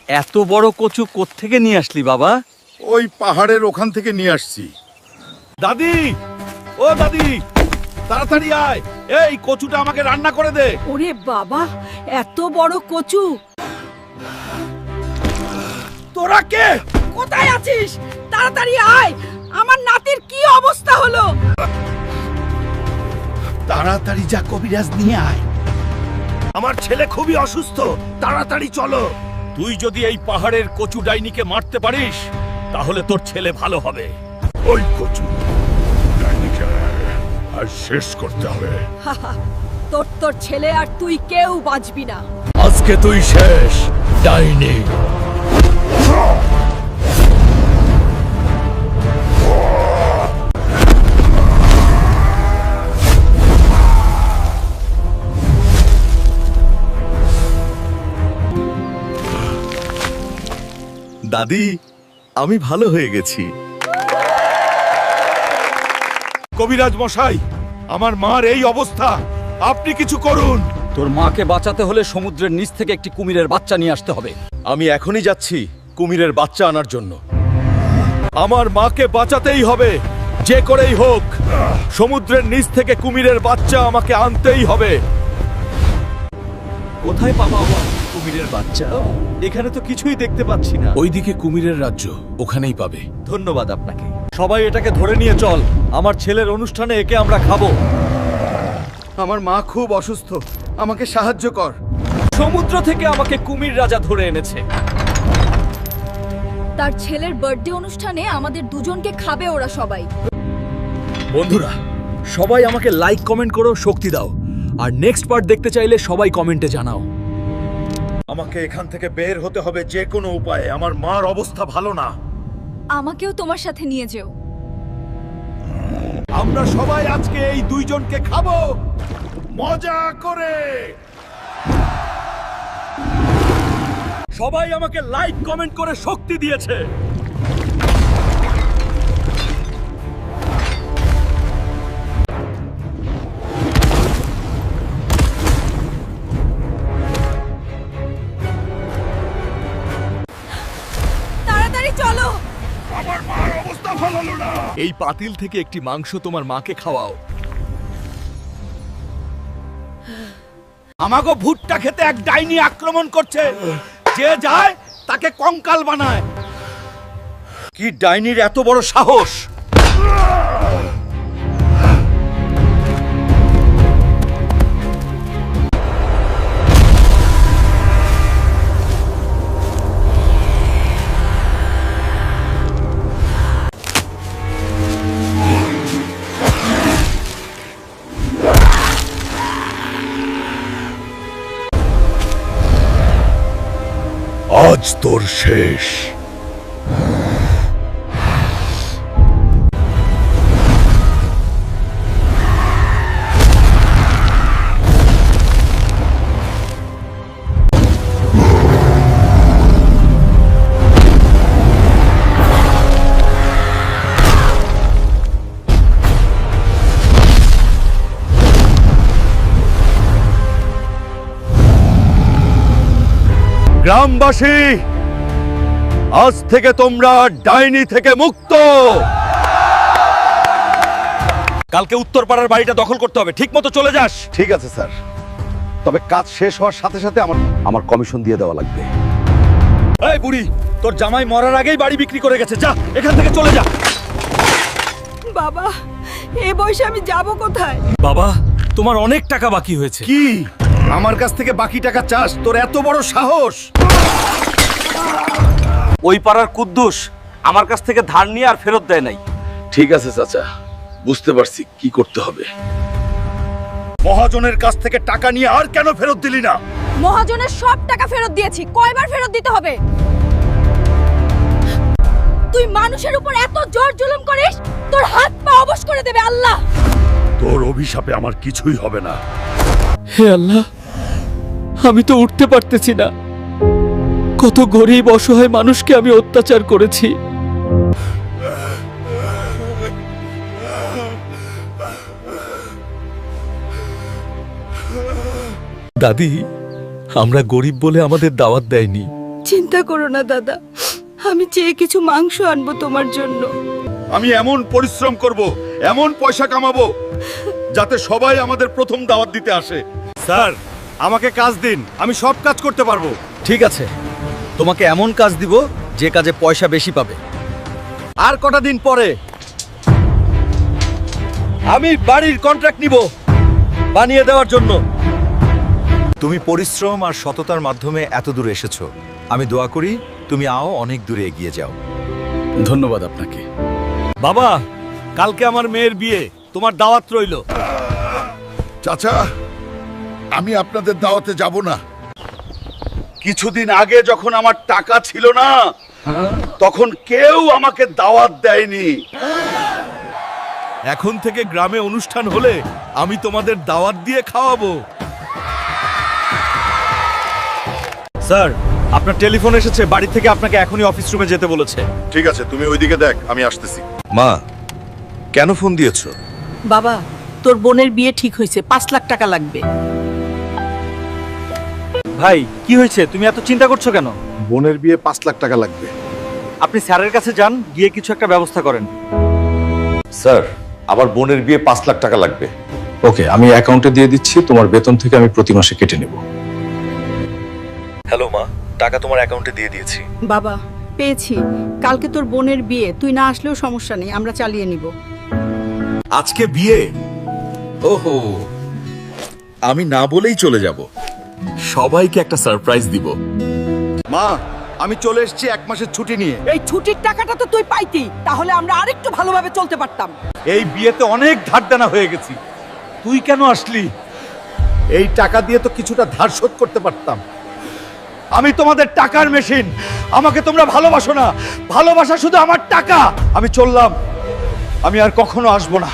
এত বড় কচু কোত্থেকে নিয়ে আসলি বাবা? ওই পাহাড়ের ওখান থেকে নিয়ে আসছি। দাদি, ও দাদি, তাড়াতাড়ি আয়, এই কচুটা আমাকে রান্না করে দে। ওরে বাবা, এত বড় কচু! তোরা কে? কোথায় আছিস? তাড়াতাড়ি আয়, আমার নাতির কি অবস্থা হলো? তাড়াতাড়ি যা, কবিরাজ নিয়ে আয়। আমার ছেলে খুবই অসুস্থ, তাড়াতাড়ি চলো। তুই যদি এই পাহাড়ের কচু ডাইনিকে মারতে পারিস তাহলে তোর ছেলে ভালো হবে। ওই কচু ডাইনিকে আর শেষ করতে হবে। তোর ছেলে আর তুই কেউ বাঁচবি না। আজকে তুই শেষ, ডাইনি। দাদি, আমি ভালো হয়ে গেছি। কবিরাজ মশাই, আমার মার এই অবস্থা, আপনি কিছু করুন। তোর মাকে বাঁচাতে হলে সমুদ্রের নিচ থেকে একটি কুমিরের বাচ্চা নিয়ে আসতে হবে। আমি এখনই যাচ্ছি কুমিরের বাচ্চা আনার জন্য। আমার মাকে বাঁচাতেই হবে, যে করেই হোক। সমুদ্রের নিচ থেকে কুমিরের বাচ্চা আমাকে আনতেই হবে। কোথায় পাবো কুমিরের বাচ্চা? এখানে তো কিছুই দেখতে পাচ্ছি না। ওইদিকে কুমিরের রাজ্য, ওখানেই পাবে। ধন্যবাদ আপনাকে। সবাই এটাকে ধরে নিয়ে চল, আমার ছেলের অনুষ্ঠানে একে আমরা খাবো। আমার মা খুব অসুস্থ, আমাকে সাহায্য কর। সমুদ্র থেকে আমাকে কুমির রাজা ধরে এনেছে। তার ছেলের বার্থডে অনুষ্ঠানে আমাদের দুজনকে খাবে ওরা সবাই। বন্ধুরা, সবাই আমাকে লাইক কমেন্ট করো, শক্তি দাও। আর নেক্সট পার্ট দেখতে চাইলে সবাই কমেন্টে জানাও। আমাকে এখান থেকে বের হতে হবে যে কোনো উপায়ে। আমার মার অবস্থা ভালো না। আমাকেও তোমার সাথে নিয়ে যেও। আমরা সবাই আজকে এই দুইজনকে খাবো মজা করে। সবাই আমাকে লাইক কমেন্ট করে শক্তি দিয়েছে। তাড়াতাড়ি চলো। আমার মার অবস্থা ভালো না। এই পাতিল থেকে একটি মাংস তোমার মাকে খাওয়াও। আমাগো ভুট্টা খেতে এক ডাইনি আক্রমণ করছে। যে যায় তাকে কঙ্কাল বানায়। কি ডাইনির এত বড় সাহস! আজ তোর শেষ। গ্রামবাসী, আজ থেকে তোমরা ডাইনি থেকে মুক্ত। কালকে উত্তরপাড়ার বাড়িটা দখল করতে হবে, ঠিক মতো চলে যাস। ঠিক আছে স্যার, তবে কাজ শেষ হওয়ার সাথে সাথে আমার কমিশন দিয়ে দেওয়া লাগবে। এই বুড়ি, তোর জামাই মরার আগেই বাড়ি বিক্রি করে গেছে। যা, এখান থেকে চলে যা। বাবা, এ বয়সে আমি যাব কোথায়? বাবা, তোমার অনেক টাকা বাকি হয়েছে। কি আমার কাছ থেকে বাকি টাকা চাস? তোর এত বড় সাহস! ওই পাড়ার কুদ্দুস আমার কাছ থেকে ধার নিয়ে আর ফেরত দেয় নাই। ঠিক আছে চাচা, বুঝতে পারছি কি করতে হবে। মহাজনের কাছ থেকে টাকা নিয়ে আর কেন ফেরত দিলি না? মহাজনের সব টাকা ফেরত দিয়েছি, কয়বার ফেরত দিতে হবে? তুই মানুষের উপর এত জোর জুলুম করিস, তোর হাত পা অবশ করে দেবে আল্লাহ। তোর অভিশাপে আমার কিছুই হবে না। হে আল্লাহ, আমি তো উঠতে পারতেছি না। কত গরিব অসহায় মানুষকে আমি অত্যাচার করেছি। দাদি, আমরা গরিব বলে আমাদের দাওয়াত দেয়নি, চিন্তা করো না দাদা, আমি চেয়ে কিছু মাংস আনবো তোমার জন্য। আমি এমন পরিশ্রম করব, এমন পয়সা কামাবো যাতে সবাই আমাদের প্রথম দাওয়াত দিতে আসে। স্যার আমাকে কাজ দিন, আমি সব কাজ করতে পারবো। ঠিক আছে, তোমাকে এমন কাজ দিব যে কাজে পয়সা বেশি পাবে। আর কটা দিন পরে আমি বাড়ির কন্ট্রাক্ট নিব বানিয়ে দেওয়ার জন্য। তুমি পরিশ্রম আর সততার মাধ্যমে এত দূর এসেছো। আমি দোয়া করি তুমি অনেক দূরে এগিয়ে যাও। ধন্যবাদ আপনাকে। বাবা, কালকে আমার মেয়ের বিয়ে, তোমার দাওয়াত রইলো। চাচা, আমি আপনাদের দাওয়াতে যাব না। কিছুদিন আগে যখন আমার টাকা ছিল না, তখন কেউ আমাকে দাওয়াত দেয়নি। এখন থেকে গ্রামে অনুষ্ঠান হলে আমি তোমাদের দাওয়াত দিয়ে খাওয়াবো। স্যার, আপনার টেলিফোন এসেছে, বাড়ি থেকে আপনাকে এখনই অফিস রুমে যেতে বলেছে। ঠিক আছে, তুমি ওইদিকে দেখ, আমি আসতেছি। মা, কেন ফোন দিয়েছো? বাবা, তোর বোনের বিয়ে ঠিক হয়েছে, 5 লাখ টাকা লাগবে। ভাই, কি হয়েছে? তুমি এত চিন্তা করছো কেন? বোনের বিয়ে 5 লাখ টাকা লাগবে। আপনি স্যারের কাছে যান, গিয়ে কিছু একটা ব্যবস্থা করেন। স্যার, আমার বোনের বিয়ে 5 লাখ টাকা লাগবে। ওকে, আমি অ্যাকাউন্টে দিয়ে দিচ্ছি, তোমার বেতন থেকে আমি প্রতি মাসে কেটে নেব। হ্যালো মা, টাকা তোমার অ্যাকাউন্টে দিয়ে দিয়েছি। বাবা, পেয়েছি। কালকে তোর বোনের বিয়ে, তুই না আসলেও সমস্যা নেই, আমরা চালিয়ে নিব। আজকে বিয়ে? ওহো, আমি না বলেই চলে যাব। সবাইকে একটা সারপ্রাইজ দিব। মা, আমি চলে এসেছি 1 মাসের ছুটি নিয়ে। এই ছুটির টাকাটা তো তুই পাইতি, তাহলে আমরা আরেকটু ভালোভাবে চলতে পারতাম। এই বিয়েতে অনেক ধার দেনা হয়ে গেছি, তুই কেন আসলি? এই টাকা দিয়ে তো কিছুটা ধার শোধ করতে পারতাম। আমি তোমাদের টাকার মেশিন, আমাকে তোমরা ভালোবাসো না। ভালোবাসা শুধু আমার টাকা। আমি চললাম, আমি আর কখনো আসবো না।